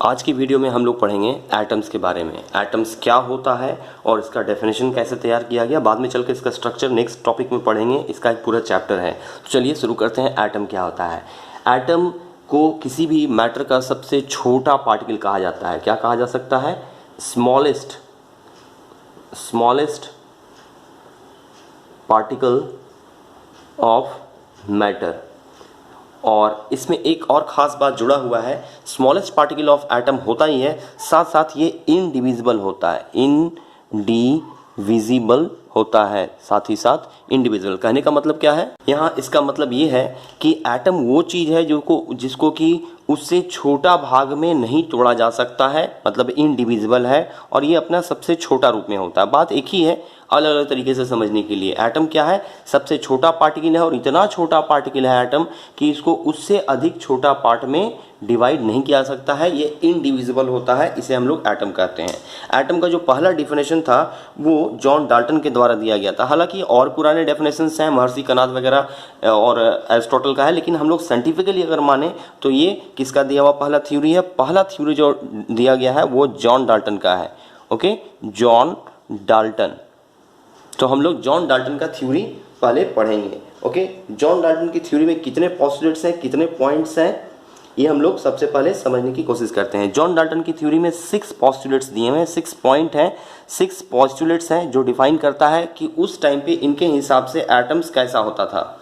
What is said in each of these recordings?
आज की वीडियो में हम लोग पढ़ेंगे एटम्स के बारे में। एटम्स क्या होता है और इसका डेफिनेशन कैसे तैयार किया गया, बाद में चल के इसका स्ट्रक्चर नेक्स्ट टॉपिक में पढ़ेंगे। इसका एक पूरा चैप्टर है। तो चलिए शुरू करते हैं। एटम क्या होता है? एटम को किसी भी मैटर का सबसे छोटा पार्टिकल कहा जाता है। क्या कहा जा सकता है? Smallest particle of matter. और इसमें एक और ख़ास बात जुड़ा हुआ है, स्मॉलेस्ट पार्टिकल ऑफ एटम होता ही है, साथ साथ ये इनडिविजिबल होता है। इनडिविजिबल होता है, साथ ही साथ इनडिविजिबल। कहने का मतलब क्या है यहाँ? इसका मतलब ये है कि एटम वो चीज़ है जिसको कि उससे छोटा भाग में नहीं तोड़ा जा सकता है, मतलब इनडिविजिबल है, और ये अपना सबसे छोटा रूप में होता है। बात एक ही है, अलग अलग तरीके से समझने के लिए। एटम क्या है? सबसे छोटा पार्टिकल है, और इतना छोटा पार्टिकल है एटम कि इसको उससे अधिक छोटा पार्ट में डिवाइड नहीं किया जा सकता है। ये इनडिविजिबल होता है, इसे हम लोग एटम कहते हैं। एटम का जो पहला डिफिनेशन था वो जॉन डाल्टन के द्वारा दिया गया था। हालांकि और पुराने डेफिनेशंस हैं, महर्षि कनाद वगैरह और एरिस्टोटल का है, लेकिन हम लोग साइंटिफिकली अगर माने तो ये किसका दिया हुआ पहला थ्योरी है? पहला थ्योरी जो दिया गया है वो जॉन डाल्टन का है। Okay, John Dalton. तो हम लोग जॉन डाल्टन का थ्योरी पहले पढ़ेंगे। ओके, जॉन डाल्टन की थ्योरी में कितने पॉस्टुलेट्स हैं, कितने पॉइंट्स हैं, ये हम लोग सबसे पहले समझने की कोशिश करते हैं। जॉन डाल्टन की थ्योरी में 6 पॉस्टुलेट्स दिए हुए हैं, 6 पॉइंट हैं, 6 पॉस्टुलेट्स हैं जो डिफाइन करता है कि उस टाइम पे इनके हिसाब से एटम्स कैसा होता था।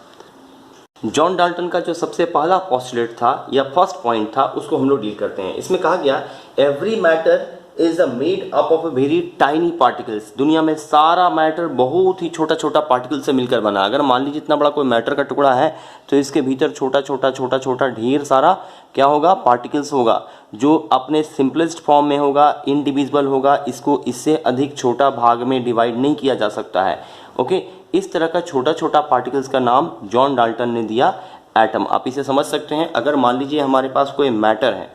जॉन डाल्टन का जो सबसे पहला पॉस्टुलेट था या फर्स्ट पॉइंट था, उसको हम लोग डील करते हैं। इसमें कहा गया every matter is made up of very tiny particles. दुनिया में सारा मैटर बहुत ही छोटा छोटा पार्टिकल से मिलकर बना। अगर मान लीजिए इतना बड़ा कोई मैटर का टुकड़ा है तो इसके भीतर छोटा छोटा ढेर सारा क्या होगा? पार्टिकल्स होगा, जो अपने सिंपलेस्ट फॉर्म में होगा, इनडिविजिबल होगा। इसको इससे अधिक छोटा भाग में डिवाइड नहीं किया जा सकता है। ओके, इस तरह का छोटा छोटा पार्टिकल्स का नाम जॉन डाल्टन ने दिया एटम। आप इसे समझ सकते हैं। अगर मान लीजिए हमारे पास कोई मैटर है,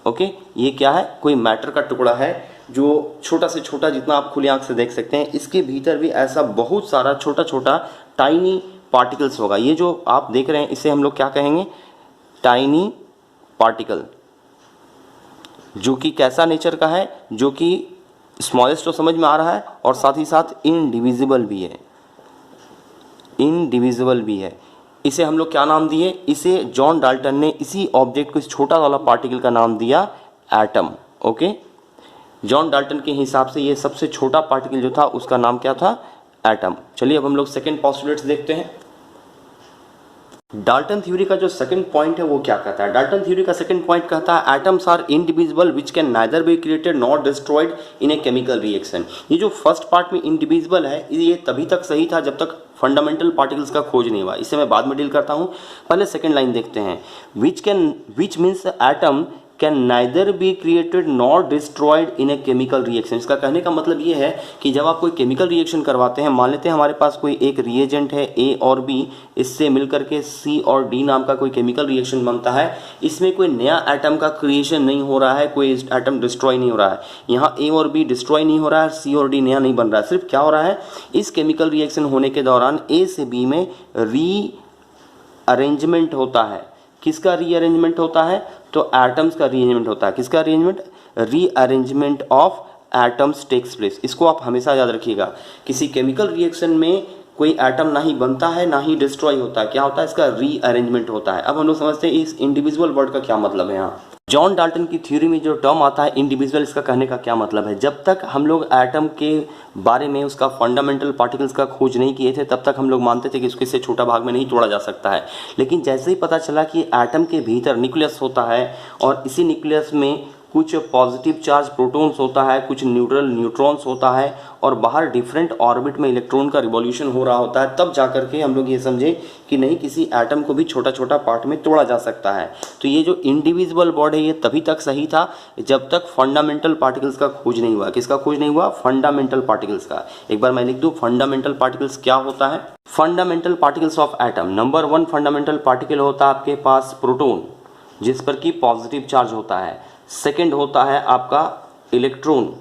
ओके, ये क्या है? कोई मैटर का टुकड़ा है जो छोटा से छोटा, जितना आप खुली आंख से देख सकते हैं, इसके भीतर भी ऐसा बहुत सारा छोटा छोटा टाइनी पार्टिकल्स होगा। ये जो आप देख रहे हैं इसे हम लोग क्या कहेंगे? Tiny particle. जो कि कैसा नेचर का है? जो कि स्मॉलेस्ट तो समझ में आ रहा है, और साथ ही साथ इनडिविजिबल भी है। इनडिविजिबल भी है। इसे हम लोग क्या नाम दिए? इसे जॉन डाल्टन ने इसी ऑब्जेक्ट को, इस छोटा वाला पार्टिकल का नाम दिया एटम। ओके, जॉन डाल्टन के हिसाब से ये सबसे छोटा पार्टिकल जो था उसका नाम क्या था? एटम। चलिए अब हम लोग सेकंड पॉस्टुलेट्स देखते हैं। डाल्टन थ्योरी का जो सेकंड पॉइंट है वो क्या कहता है? डाल्टन थ्योरी का सेकंड पॉइंट कहता है atoms are indivisible which can neither be created not destroyed in a chemical reaction. ये जो फर्स्ट पार्ट में इंडिविजिबल है, ये तभी तक सही था जब तक फंडामेंटल पार्टिकल्स का खोज नहीं हुआ। इसे मैं बाद में डील करता हूँ, पहले सेकंड लाइन देखते हैं। Which means atom can neither be created not destroyed in a chemical reaction. इसका कहने का मतलब ये है कि जब आप कोई केमिकल रिएक्शन करवाते हैं, मान लेते हैं हमारे पास कोई एक रिएजेंट है ए और बी, इससे मिलकर के सी और डी नाम का कोई केमिकल रिएक्शन बनता है। इसमें कोई नया एटम का क्रिएशन नहीं हो रहा है, कोई एटम डिस्ट्रॉय नहीं हो रहा है। यहाँ ए और बी डिस्ट्रॉय नहीं हो रहा है, सी और डी नया नहीं बन रहा है। सिर्फ क्या हो रहा है? इस केमिकल रिएक्शन होने के दौरान ए से बी में रीअरेंजमेंट होता है। किसका रीअरेंजमेंट होता है? तो एटम्स का रीअरेंजमेंट होता है। किसका rearrangement? Rearrangement of atoms takes place. इसको आप हमेशा याद रखिएगा। किसी केमिकल रिएक्शन में कोई एटम ना ही बनता है ना ही डिस्ट्रॉय होता है। क्या होता है? इसका रीअरेंजमेंट होता है। अब हम लोग समझते हैं इस इंडिविजुअल वर्ड का क्या मतलब है। यहाँ जॉन डाल्टन की थ्योरी में जो टर्म आता है इंडिविजुअल, इसका कहने का क्या मतलब है? जब तक हम लोग एटम के बारे में, उसका फंडामेंटल पार्टिकल्स का खोज नहीं किए थे, तब तक हम लोग मानते थे कि उसके से छोटा भाग में नहीं तोड़ा जा सकता है। लेकिन जैसे ही पता चला कि एटम के भीतर न्यूक्लियस होता है, और इसी न्यूक्लियस में कुछ पॉजिटिव चार्ज प्रोटॉन्स होता है, कुछ न्यूट्रल न्यूट्रॉन्स होता है, और बाहर डिफरेंट ऑर्बिट में इलेक्ट्रॉन का रिवॉल्यूशन हो रहा होता है, तब जाकर के हम लोग ये समझे कि नहीं, किसी एटम को भी छोटा छोटा पार्ट में तोड़ा जा सकता है। तो ये जो इंडिविजिबल वर्ड है ये तभी तक सही था जब तक फंडामेंटल पार्टिकल्स का खोज नहीं हुआ। किसका खोज नहीं हुआ? फंडामेंटल पार्टिकल्स का। एक बार मैं लिख दूं, फंडामेंटल पार्टिकल्स क्या होता है? Fundamental particles of atom. Number 1 fundamental particle होता है आपके पास प्रोटॉन, जिस पर कि पॉजिटिव चार्ज होता है। सेकंड होता है आपका इलेक्ट्रॉन,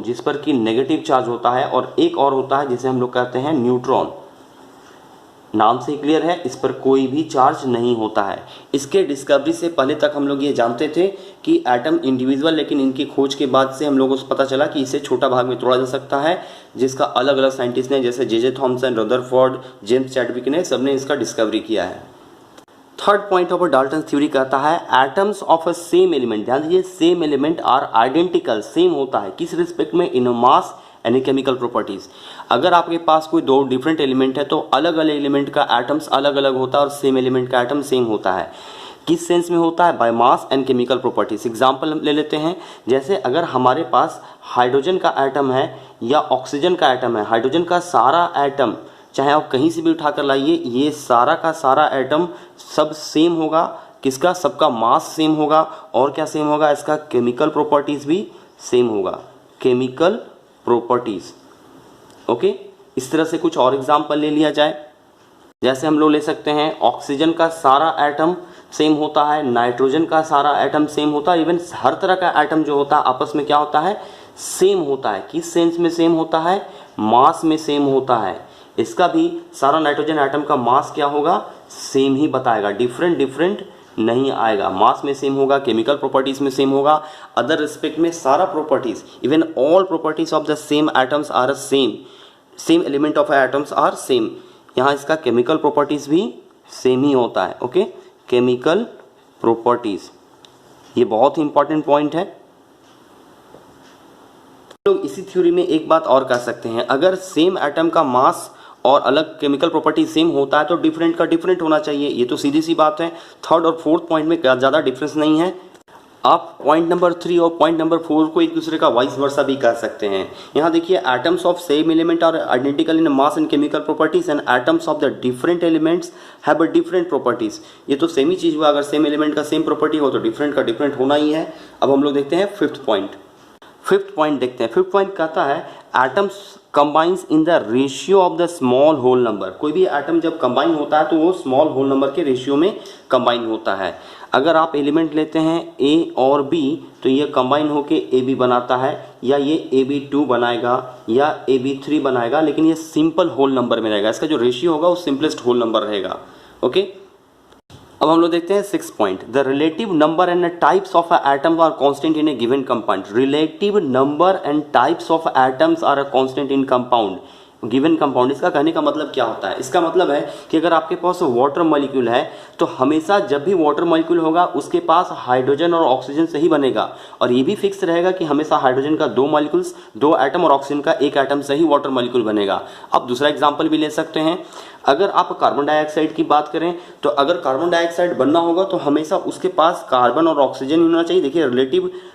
जिस पर कि नेगेटिव चार्ज होता है। और एक और होता है जिसे हम लोग कहते हैं न्यूट्रॉन। नाम से क्लियर है, इस पर कोई भी चार्ज नहीं होता है। इसके डिस्कवरी से पहले तक हम लोग ये जानते थे कि एटम इंडिविजुअल, लेकिन इनकी खोज के बाद से हम लोगों को पता चला कि इसे छोटा भाग में तोड़ा जा सकता है, जिसका अलग अलग साइंटिस्ट ने, जैसे J Thomson, Rutherford, James Chadwick ने, सबने इसका डिस्कवरी किया है। Third point of Dalton theory कहता है atoms of a same element, ध्यान दीजिए, same element are identical, same होता है किस रिस्पेक्ट में, इन मास यानी केमिकल प्रॉपर्टीज। अगर आपके पास कोई दो डिफरेंट एलिमेंट है तो अलग अलग एलिमेंट का एटम्स अलग अलग होता है और सेम एलिमेंट का एटम सेम होता है। किस सेंस में होता है, by mass and chemical properties. Example हम ले लेते हैं, जैसे अगर हमारे पास हाइड्रोजन का एटम है या ऑक्सीजन का एटम है, हाइड्रोजन का सारा एटम चाहे आप कहीं से भी उठाकर लाइए, ये सारा का सारा एटम सब सेम होगा। किसका, सबका मास सेम होगा और क्या सेम होगा, इसका केमिकल प्रॉपर्टीज भी सेम होगा, केमिकल प्रॉपर्टीज। ओके, इस तरह से कुछ और एग्जांपल ले लिया जाए, जैसे हम लोग ले सकते हैं ऑक्सीजन का सारा एटम सेम होता है, नाइट्रोजन का सारा एटम सेम होता है, इवन हर तरह का एटम जो होता है आपस में क्या होता है, सेम होता है। किस सेंस में सेम होता है, मास में सेम होता है। इसका भी सारा नाइट्रोजन एटम का मास क्या होगा, सेम ही बताएगा, डिफरेंट नहीं आएगा, मास में सेम होगा, केमिकल प्रॉपर्टीज में सेम होगा, अदर रिस्पेक्ट में सारा properties, even all properties of the same atoms are same element of atoms are same. यहाँ इसका केमिकल प्रॉपर्टीज भी सेम ही होता है। ओके, केमिकल प्रॉपर्टीज, ये बहुत ही इंपॉर्टेंट पॉइंट है। लोग इसी थ्योरी में एक बात और कह सकते हैं, अगर सेम एटम का मास और अलग केमिकल प्रॉपर्टी सेम होता है तो डिफरेंट का डिफरेंट होना चाहिए। ये तो सीधी सी बात है। थर्ड और फोर्थ पॉइंट में ज़्यादा डिफरेंस नहीं है। आप पॉइंट नंबर 3 और पॉइंट नंबर 4 को एक दूसरे का वाइस वर्सा भी कह सकते हैं। यहाँ देखिए, atoms of same element are identical in mass and chemical properties and atoms of the different elements have a different properties. ये तो सेम ही चीज़ हुआ, अगर सेम एलिमेंट का सेम प्रॉपर्टी हो तो डिफरेंट का डिफरेंट होना ही है। अब हम लोग देखते हैं फिफ्थ पॉइंट देखते हैं। फिफ्थ पॉइंट कहता है atoms combines in the ratio of the small whole number. कोई भी एटम जब कंबाइन होता है तो वो स्मॉल होल नंबर के रेशियो में कंबाइन होता है। अगर आप एलिमेंट लेते हैं ए और बी तो ये कंबाइन होके ए बी बनाता है, या ये AB2 बनाएगा या AB3 बनाएगा, लेकिन ये सिंपल होल नंबर में रहेगा। इसका जो रेशियो होगा वो सिंपलेस्ट होल नंबर रहेगा। ओके, अब हम लोग देखते हैं 6 point. The relative number and types of atoms are constant in a given compound. Relative number and types of atoms are constant in compound, given compound. इसका कहने का मतलब क्या होता है, इसका मतलब है कि अगर आपके पास वाटर मॉलिक्यूल है तो हमेशा जब भी वाटर मॉलिक्यूल होगा उसके पास हाइड्रोजन और ऑक्सीजन से ही बनेगा, और ये भी फिक्स रहेगा कि हमेशा हाइड्रोजन का 2 मॉलिक्यूल्स 2 एटम और ऑक्सीजन का 1 एटम से ही वाटर मॉलिक्यूल बनेगा। अब दूसरा एग्जाम्पल भी ले सकते हैं। अगर आप कार्बन डाइऑक्साइड की बात करें तो अगर कार्बन डाइऑक्साइड बनना होगा तो हमेशा उसके पास कार्बन और ऑक्सीजन होना चाहिए। देखिए,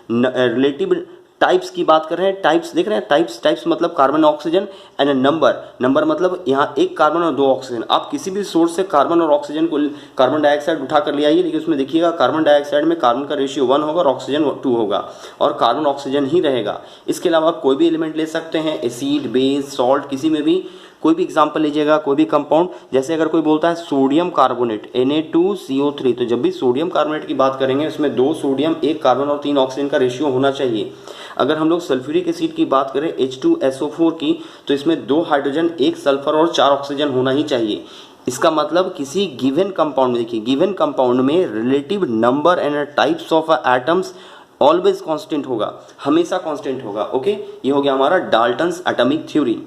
रिलेटिव टाइप्स की बात कर रहे हैं, टाइप्स देख रहे हैं, टाइप्स मतलब कार्बन ऑक्सीजन, एंड नंबर मतलब यहाँ 1 कार्बन और 2 ऑक्सीजन। आप किसी भी सोर्स से कार्बन और ऑक्सीजन को, कार्बन डाइऑक्साइड उठा कर ले आइए, लेकिन उसमें देखिएगा कार्बन डाइऑक्साइड में कार्बन का रेशियो 1 होगा और ऑक्सीजन 2 होगा, और कार्बन ऑक्सीजन ही रहेगा। इसके अलावा आप कोई भी एलिमेंट ले सकते हैं, एसिड, बेस, सॉल्ट, किसी में भी कोई भी एग्जाम्पल लीजिएगा, कोई भी कंपाउंड। जैसे अगर कोई बोलता है सोडियम कार्बोनेट Na2CO3, तो जब भी सोडियम कार्बोनेट की बात करेंगे उसमें 2 सोडियम 1 कार्बन और 3 ऑक्सीजन का रेशियो होना चाहिए। अगर हम लोग सल्फ्यूरिक एसिड की बात करें H2SO4 की, तो इसमें 2 हाइड्रोजन 1 सल्फर और 4 ऑक्सीजन होना ही चाहिए। इसका मतलब किसी गिवन कंपाउंड में, देखिए गिवन कंपाउंड में relative number and types of atoms always constant होगा, हमेशा कांस्टेंट होगा। ओके, ये हो गया हमारा डाल्टन्स एटॉमिक थ्योरी।